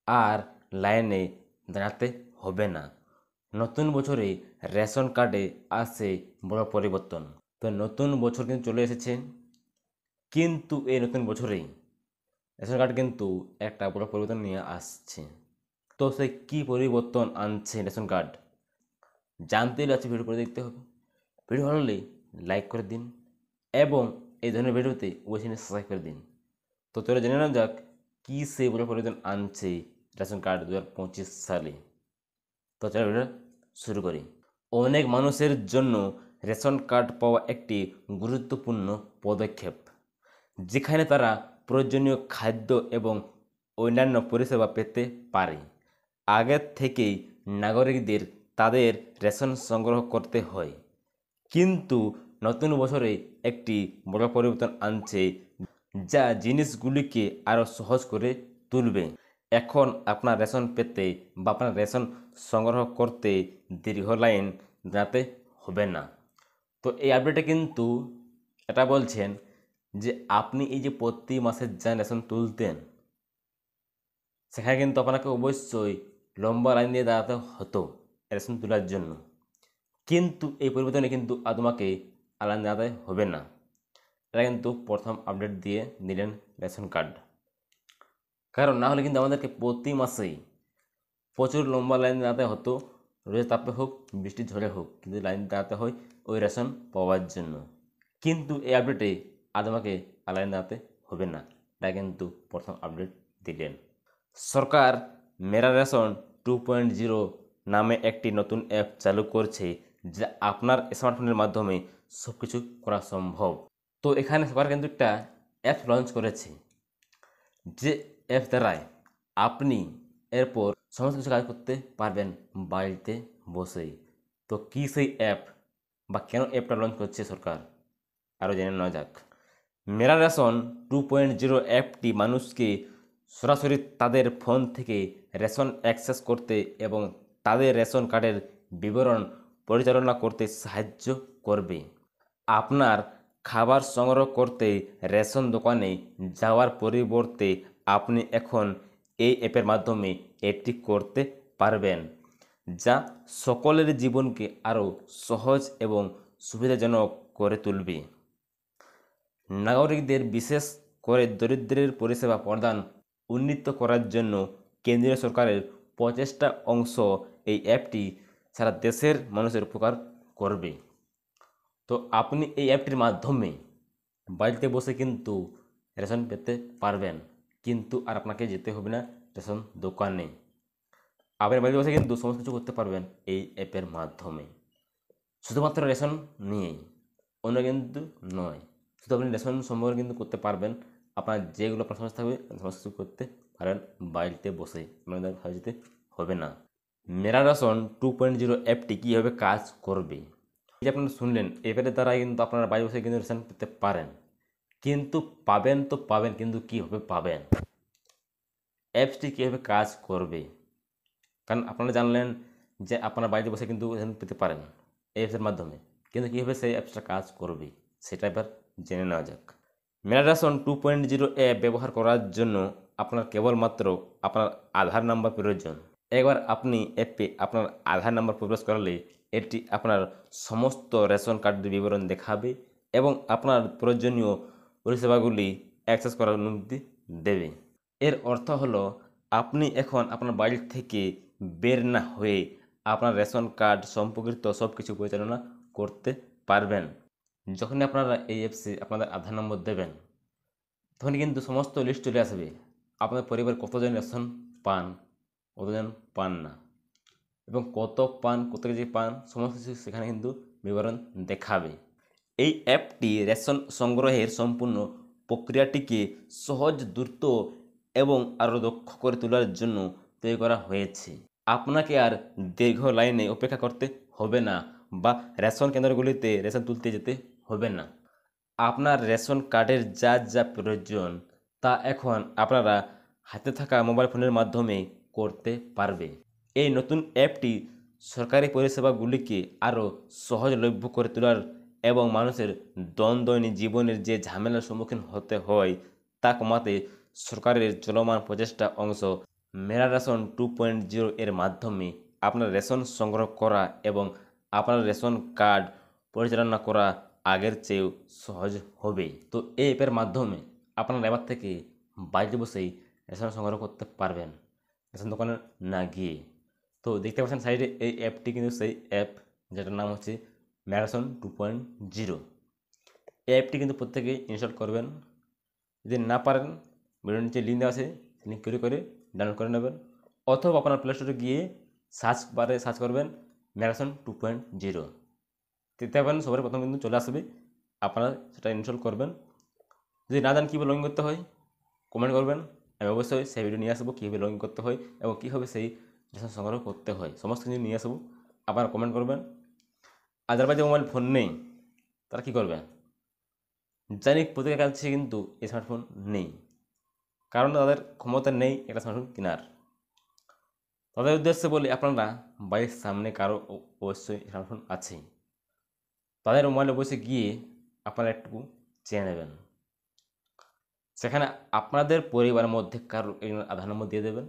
আর লাইনে দাঁড়াতে হবে না। নতুন বছরে রেশন কার্ডে আসছে বড় পরিবর্তন। তো নতুন বছর কিন্তু চলে এসেছে, কিন্তু এই নতুন বছরেই রেশন কার্ড কিন্তু একটা বড় পরিবর্তন নিয়ে আসছে। তো সে কী পরিবর্তন আনছে রেশন কার্ড জানতে হলে আছে ভিডিও করে দেখতে হবে। ভিডিও ভালো হলে লাইক করে দিন এবং এই ধরনের ভিডিওতে অবশ্যই সাবস্ক্রাইব করে দিন। তো চলে জেনে নেওয়া যাক কী সেই বড় পরিবর্তন আনছে রেশন কার্ড 2025 সালে। তো চলো ভিডিও শুরু করি। অনেক মানুষের জন্য রেশন কার্ড পাওয়া একটি গুরুত্বপূর্ণ পদক্ষেপ, যেখানে তারা প্রয়োজনীয় খাদ্য এবং অন্যান্য পরিষেবা পেতে পারে। আগের থেকেই নাগরিকদের তাদের রেশন সংগ্রহ করতে হয়, কিন্তু নতুন বছরে একটি বড় পরিবর্তন আনছে যা জিনিসগুলিকে আরও সহজ করে তুলবে। এখন আপনার রেশন পেতে বা আপনার রেশন সংগ্রহ করতে দীর্ঘ লাইন দাঁড়াতে হবে না। তো এই আপডেটে কিন্তু এটা বলছেন যে আপনি এই যে প্রতি মাসে যা রেশন তুলতেন, সেখানে কিন্তু আপনাকে অবশ্যই লম্বা লাইন দিয়ে দাঁড়াতে হতো রেশন তোলার জন্য, কিন্তু এই পরিবর্তনে কিন্তু আর তোমাকে লাইন দাঁড়াতে হবে না। এটা কিন্তু প্রথম আপডেট দিয়ে দিলেন রেশন কার্ড। কারণ না হলে কিন্তু আমাদেরকে প্রতি মাসেই প্রচুর লম্বা লাইন দাঁড়াতে হতো, রোদের তাপে হোক বৃষ্টি ঝড়ে হোক, কিন্তু লাইন দাঁড়াতে হয় ওই রেশন পাওয়ার জন্য। কিন্তু এই আপডেটে আর তোমাকে লাইন দাঁড়াতে হবে না। এটা কিন্তু প্রথম আপডেট দিলেন। সরকার মেরা রেশন 2.0 নামে একটি নতুন অ্যাপ চালু করছে, যা আপনার স্মার্টফোনের মাধ্যমে সব কিছু করা সম্ভব। তো এখানে সরকার কিন্তু একটা অ্যাপ লঞ্চ করেছে, যে অ্যাপ দ্বারায় আপনি এরপর সমস্ত কিছু কাজ করতে পারবেন বাড়িতে বসেই। তো কী সেই অ্যাপ বা কেন অ্যাপটা লঞ্চ করছে সরকার, আরও জেনে নেওয়া যাক। মেরা রেশন 2.0 অ্যাপটি মানুষকে সরাসরি তাদের ফোন থেকে রেশন অ্যাক্সেস করতে এবং তাদের রেশন কার্ডের বিবরণ পরিচালনা করতে সাহায্য করবে। আপনার খাবার সংগ্রহ করতে রেশন দোকানে যাওয়ার পরিবর্তে আপনি এখন এই অ্যাপের মাধ্যমে এটি করতে পারবেন, যা সকলের জীবনকে আরও সহজ এবং সুবিধাজনক করে তুলবে। নাগরিকদের বিশেষ করে দরিদ্রের পরিষেবা প্রদান উন্নীত করার জন্য কেন্দ্রীয় সরকারের প্রচেষ্টা অংশ এই অ্যাপটি সারা দেশের মানুষের উপকার করবে। তো আপনি এই অ্যাপটির মাধ্যমে বাড়িতে বসে কিন্তু রেশন পেতে পারবেন, কিন্তু আর আপনাকে যেতে হবে না রেশন দোকানে। আপনি বাড়িতে বসে কিন্তু সমস্ত কিছু করতে পারবেন এই অ্যাপের মাধ্যমে, শুধুমাত্র রেশন নিয়েই, অন্য কিন্তু নয়। শুধু আপনি রেশন সম্পর্কে কিন্তু করতে পারবেন, আপনার যেগুলো আপনার সমস্যা থাকবে সমস্ত কিছু করতে পারেন বাড়িতে বসে, আপনাদের ভাবে যেতে হবে না। মেরা রেশন 2.0 অ্যাপটি কীভাবে কাজ করবে, এই যে আপনারা শুনলেন, অ্যাপের দ্বারাই কিন্তু আপনারা বাড়ি বসে কিন্তু রেশন পেতে পারেন, কিন্তু পাবেন তো পাবেন, কিন্তু কীভাবে পাবেন, অ্যাপসটি কীভাবে কাজ করবে। কারণ আপনারা জানলেন যে আপনারা বাড়িতে বসে কিন্তু রেশন পেতে পারেন এই অ্যাপসের মাধ্যমে, কিন্তু কীভাবে সেই অ্যাপসটা কাজ করবে সেটা এবার জেনে নেওয়া যাক। মেরা রেশন 2.0 অ্যাপ ব্যবহার করার জন্য আপনার কেবলমাত্র আপনার আধার নাম্বার প্রয়োজন। একবার আপনি অ্যাপে আপনার আধার নাম্বার প্রবেশ করালে এটি আপনার সমস্ত রেশন কার্ডের বিবরণ দেখাবে এবং আপনার প্রয়োজনীয় পরিষেবাগুলি অ্যাক্সেস করার অনুমতি দেবে। এর অর্থ হলো আপনি এখন আপনার বাড়ি থেকে বের না হয়ে আপনার রেশন কার্ড সম্পর্কিত সব কিছু পরিচালনা করতে পারবেন। যখনই আপনারা এই অ্যাপসে আপনাদের আধার নম্বর দেবেন, তখন কিন্তু সমস্ত লিস্ট চলে আসবে, আপনাদের পরিবার কতজন রেশন পান, কতজন পান না, এবং কত পান, কত কেজি পান, সমস্ত কিছু সেখানে কিন্তু বিবরণ দেখাবে। এই অ্যাপটি রেশন সংগ্রহের সম্পূর্ণ প্রক্রিয়াটিকে সহজ, দ্রুত এবং আরও দক্ষ করে তোলার জন্য তৈরি করা হয়েছে। আপনাকে আর দীর্ঘ লাইনে অপেক্ষা করতে হবে না বা রেশন কেন্দ্রগুলিতে রেশন তুলতে যেতে হবে না। আপনার রেশন কার্ডের যা যা প্রয়োজন তা এখন আপনারা হাতে থাকা মোবাইল ফোনের মাধ্যমে করতে পারবে। এই নতুন অ্যাপটি সরকারি পরিষেবাগুলিকে আরও সহজলভ্য করে তোলার এবং মানুষের দৈনন্দিন জীবনের যে ঝামেলার সম্মুখীন হতে হয় তা কমাতে সরকারের চলমান প্রচেষ্টা অংশ। মেরা রেশন 2.0 এর মাধ্যমে আপনার রেশন সংগ্রহ করা এবং আপনার রেশন কার্ড পরিচালনা করা আগের চেয়েও সহজ হবে। তো এই অ্যাপের মাধ্যমে আপনারা এবার থেকে বাড়িতে বসেই রেশন সংগ্রহ করতে পারবেন, রেশন দোকানে না গিয়ে। তো দেখতে পাচ্ছেন সাইডে এই অ্যাপটি কিন্তু সেই অ্যাপ যেটার নাম হচ্ছে ম্যারাথন 2.0। এই অ্যাপটি কিন্তু প্রত্যেকেই ইনস্টল করবেন। যদি না পারেন ভিডিওর নিচে লিঙ্ক দেওয়া আছে, লিঙ্ক করে ডাউনলোড করে নেবেন, অথবা আপনার প্লে স্টোরে গিয়ে সার্চ বারে সার্চ করবেন ম্যারাথন 2.0। দেখতে পাবেন সবার প্রথম কিন্তু চলে আসবে, আপনারা সেটা ইনস্টল করবেন। যদি না জানেন কীভাবে লগ ইন করতে হয় কমেন্ট করবেন, আমি অবশ্যই সেই ভিডিও নিয়ে আসবো কীভাবে লগ ইন করতে হয় এবং কীভাবে সেই রেশন সংগ্রহ করতে হয়, সমস্ত কিছু নিয়ে আসবো, আপনারা কমেন্ট করবেন। আর যার বাড়িতে মোবাইল ফোন নেই তারা কী করবে? জানি প্রত্যেকের কাছে কিন্তু এই স্মার্টফোন নেই, কারণ তাদের ক্ষমতা নেই একটা স্মার্টফোন কেনার। তাদের উদ্দেশ্যে বলি, আপনারা বাড়ির সামনে কারো অবশ্যই স্মার্টফোন আছে, তাদের মোবাইলে বসে গিয়ে আপনারা একটু চেয়ে নেবেন। সেখানে আপনাদের পরিবারের মধ্যে কারো আধার নম্বর দিয়ে দেবেন,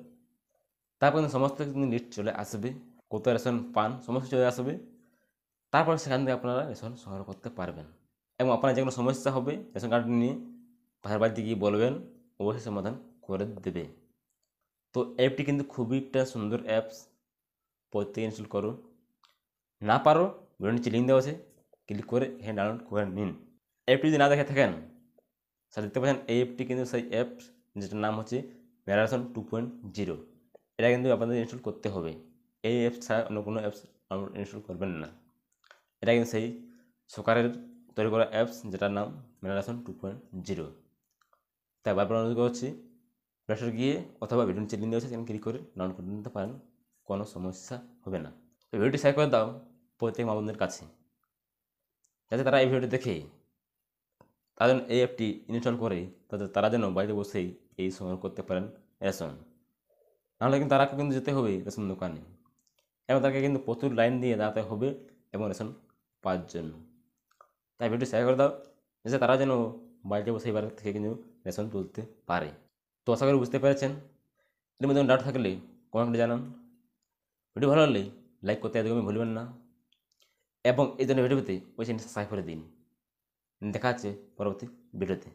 তারপর সমস্ত কিছু লিস্ট চলে আসবে, কত রেশন পান সমস্ত চলে আসবে। তারপর সেখান থেকে আপনারা রেশন সংগ্রহ করতে পারবেন এবং আপনার যে কোনো সমস্যা হবে রেশন কার্ড নিয়ে পাশের বাড়িতে গিয়ে বলবেন, অবশ্যই সমাধান করে দেবে। তো অ্যাপটি কিন্তু খুবই একটা সুন্দর অ্যাপস, প্রত্যেকে ইনস্টল করুন। না পারো ভিডিওর নিচে লিঙ্ক দেওয়া আছে, ক্লিক করে এখানে ডাউনলোড করে নিন। অ্যাপটি যদি না দেখে থাকেন স্যার দেখতে পাচ্ছেন এই অ্যাপটি কিন্তু সেই অ্যাপ যেটার নাম হচ্ছে ম্যারাথন 2.0। এটা কিন্তু আপনাদের ইনস্টল করতে হবে, এই অ্যাপস ছাড়া অন্য কোনো অ্যাপস ইনস্টল করবেন না। এটা কিন্তু সেই সরকারের তৈরি করা অ্যাপস যেটার নাম ম্যারাথন 2.0। তাই বারবার অনুরোধ করছি প্লে স্টোরে গিয়ে অথবা ভিডিও নিচে লিঙ্ক দেওয়া আছে সেখানে ক্লিক করে ডাউনলোড করে নিতে পারেন, কোনো সমস্যা হবে না। তো ভিডিওটি শেয়ার করে দাও প্রত্যেক মা বোনদের কাছে, যাতে তারা এই ভিডিওটি দেখে তাদের এই অ্যাপটি ইনস্টল করে তারা যেন বাড়িতে বসেই এই সংগ্রহ করতে পারেন রেশন। নাহলে কিন্তু তারা কিন্তু যেতে হবে রেশন দোকানে এবং তাকে কিন্তু প্রচুর লাইন দিয়ে দাঁড়াতে হবে এবং রেশন পাওয়ার জন্য। তাই ভিডিও শেয়ার করে দাও, যাতে তারা যেন বাড়িতে বসে এবার থেকে কিন্তু রেশন তুলতে পারে। তো আশা করি বুঝতে পেরেছেন। এর মধ্যে ডাউট থাকলে কমেন্টে জানান। ভিডিও ভালো লাগলে লাইক করতে একদমই ভুলবেন না এবং এই ধরনের ভিডিও পেতে ওই চ্যানেলটি সাবস্ক্রাইব করে দিন। দেখা হচ্ছে পরবর্তী ভিডিওতে।